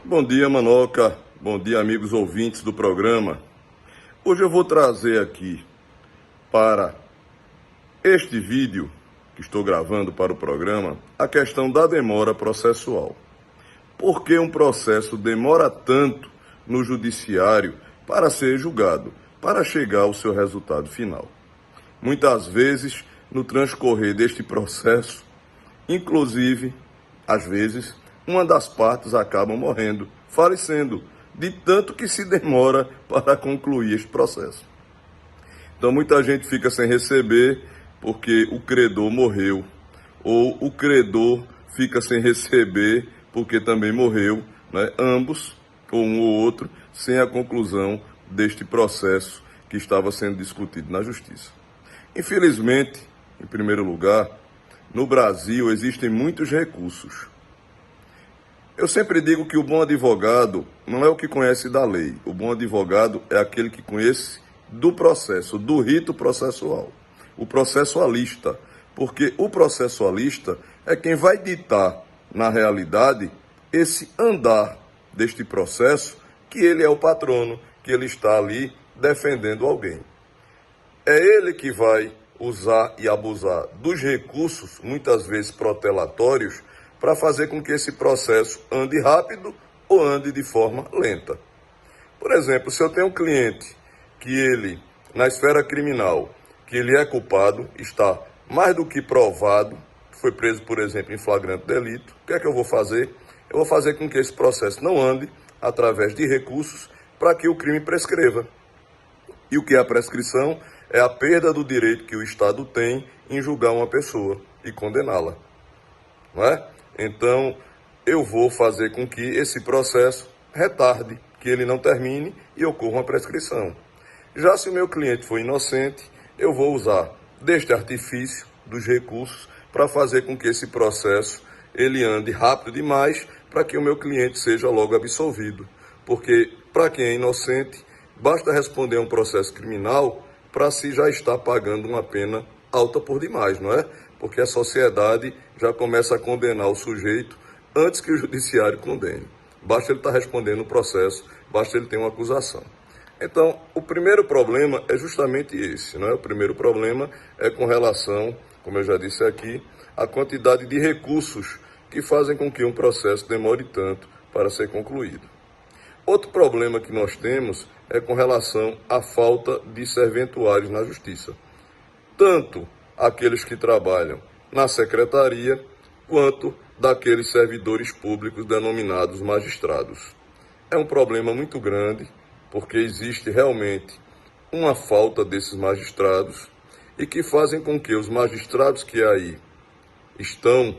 Bom dia, Manoca. Bom dia, amigos ouvintes do programa. Hoje eu vou trazer aqui para este vídeo que estou gravando para o programa a questão da demora processual. Por que um processo demora tanto no judiciário para ser julgado, para chegar ao seu resultado final? Muitas vezes, no transcorrer deste processo, inclusive, às vezes, uma das partes acaba morrendo, falecendo, de tanto que se demora para concluir este processo. Então muita gente fica sem receber porque o credor morreu, ou o credor fica sem receber porque também morreu, né? Ambos, ou um ou outro, sem a conclusão deste processo que estava sendo discutido na justiça. Infelizmente, em primeiro lugar, no Brasil existem muitos recursos. Eu sempre digo que o bom advogado não é o que conhece da lei. O bom advogado é aquele que conhece do processo, do rito processual. O processualista. Porque o processualista é quem vai ditar, na realidade, esse andar deste processo, que ele é o patrono, que ele está ali defendendo alguém. É ele que vai usar e abusar dos recursos, muitas vezes protelatórios, para fazer com que esse processo ande rápido ou ande de forma lenta. Por exemplo, se eu tenho um cliente que ele, na esfera criminal, que ele é culpado, está mais do que provado, foi preso, por exemplo, em flagrante delito, o que é que eu vou fazer? Eu vou fazer com que esse processo não ande através de recursos para que o crime prescreva. E o que é a prescrição? É a perda do direito que o Estado tem em julgar uma pessoa e condená-la. Não é? Então, eu vou fazer com que esse processo retarde, que ele não termine e ocorra uma prescrição. Já se o meu cliente for inocente, eu vou usar deste artifício dos recursos para fazer com que esse processo ele ande rápido demais para que o meu cliente seja logo absolvido. Porque, para quem é inocente, basta responder a um processo criminal para se já estar pagando uma pena alta por demais, não é? Porque a sociedade já começa a condenar o sujeito antes que o judiciário condene. Basta ele estar respondendo o processo, basta ele ter uma acusação. Então, o primeiro problema é justamente esse, não é? O primeiro problema é com relação, como eu já disse aqui, à quantidade de recursos que fazem com que um processo demore tanto para ser concluído. Outro problema que nós temos é com relação à falta de serventuários na justiça. Tanto aqueles que trabalham na secretaria, quanto daqueles servidores públicos denominados magistrados. É um problema muito grande, porque existe realmente uma falta desses magistrados e que fazem com que os magistrados que aí estão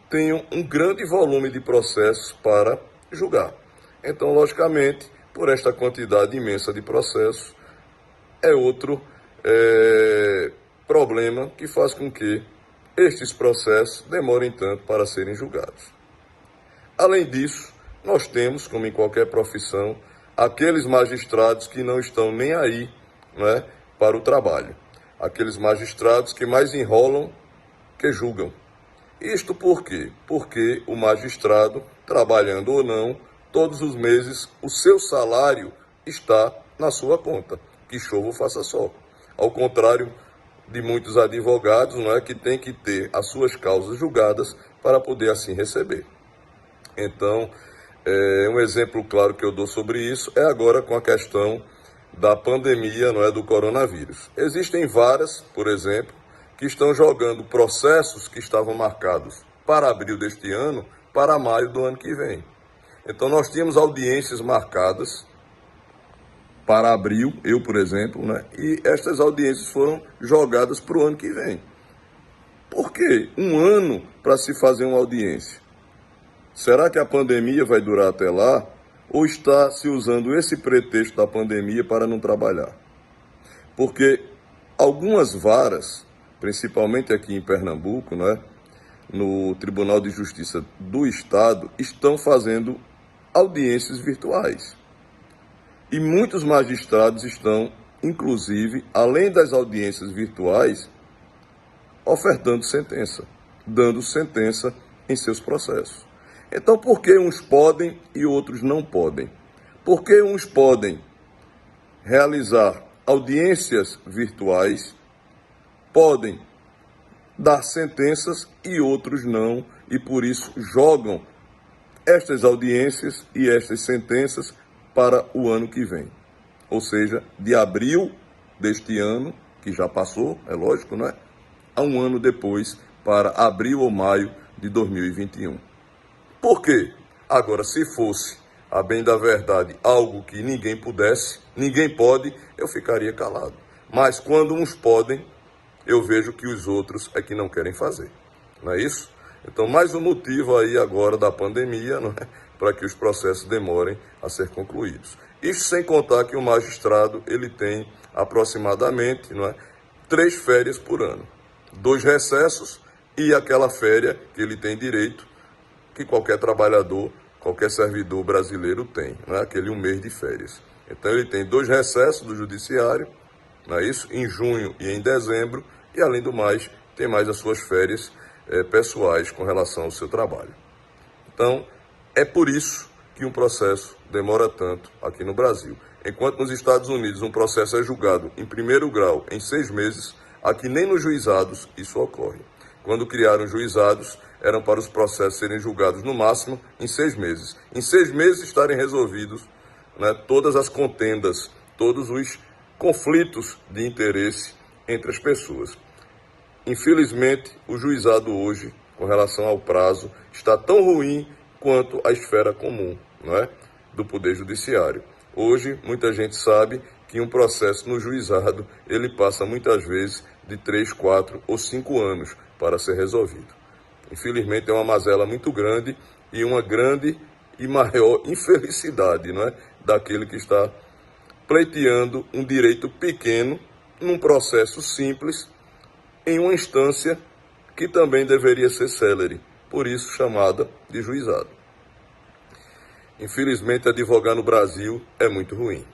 tenham um grande volume de processos para julgar. Então, logicamente, por esta quantidade imensa de processos, é outro problema que faz com que estes processos demorem tanto para serem julgados. Além disso, nós temos, como em qualquer profissão, aqueles magistrados que não estão nem aí, né, para o trabalho. Aqueles magistrados que mais enrolam que julgam. Isto por quê? Porque o magistrado, trabalhando ou não, todos os meses o seu salário está na sua conta. Que chova ou faça sol. Ao contrário de muitos advogados, não é, que tem que ter as suas causas julgadas para poder assim receber. Então, um exemplo claro que eu dou sobre isso é agora com a questão da pandemia, não é, do coronavírus. Existem várias, por exemplo, que estão jogando processos que estavam marcados para abril deste ano para maio do ano que vem. Então, nós tínhamos audiências marcadas para abril, eu, por exemplo, né? E estas audiências foram jogadas para o ano que vem. Por quê? Um ano para se fazer uma audiência. Será que a pandemia vai durar até lá? Ou está se usando esse pretexto da pandemia para não trabalhar? Porque algumas varas, principalmente aqui em Pernambuco, né, no Tribunal de Justiça do Estado, estão fazendo audiências virtuais. E muitos magistrados estão, inclusive, além das audiências virtuais, ofertando sentença, dando sentença em seus processos. Então, por que uns podem e outros não podem? Por que uns podem realizar audiências virtuais, podem dar sentenças e outros não, e por isso jogam estas audiências e estas sentenças para o ano que vem? Ou seja, de abril deste ano, que já passou, é lógico, não é? A um ano depois, para abril ou maio de 2021. Por quê? Agora, se fosse, a bem da verdade, algo que ninguém pudesse, ninguém pode, eu ficaria calado. Mas quando uns podem, eu vejo que os outros é que não querem fazer. Não é isso? Então, mais um motivo aí agora da pandemia, não é? Para que os processos demorem a ser concluídos. Isso sem contar que o magistrado, ele tem aproximadamente, não é, 3 férias por ano. 2 recessos e aquela férias que ele tem direito, que qualquer trabalhador, qualquer servidor brasileiro tem, não é? Aquele 1 mês de férias. Então ele tem 2 recessos do judiciário, não é isso? Em junho e em dezembro, e além do mais, tem mais as suas férias pessoais com relação ao seu trabalho. Então, é por isso que um processo demora tanto aqui no Brasil. Enquanto nos Estados Unidos um processo é julgado em primeiro grau em 6 meses, aqui nem nos juizados isso ocorre. Quando criaram juizados, eram para os processos serem julgados no máximo em 6 meses. Em 6 meses estarem resolvidos, né, todas as contendas, todos os conflitos de interesse entre as pessoas. Infelizmente, o juizado hoje, com relação ao prazo, está tão ruim quanto a esfera comum, não é? Do Poder Judiciário. Hoje, muita gente sabe que um processo no juizado, ele passa muitas vezes de 3, 4 ou 5 anos para ser resolvido. Infelizmente, é uma mazela muito grande e uma grande e maior infelicidade, não é? Daquele que está pleiteando um direito pequeno num processo simples, em uma instância que também deveria ser célere, por isso chamada de juizado. Infelizmente, advogar no Brasil é muito ruim.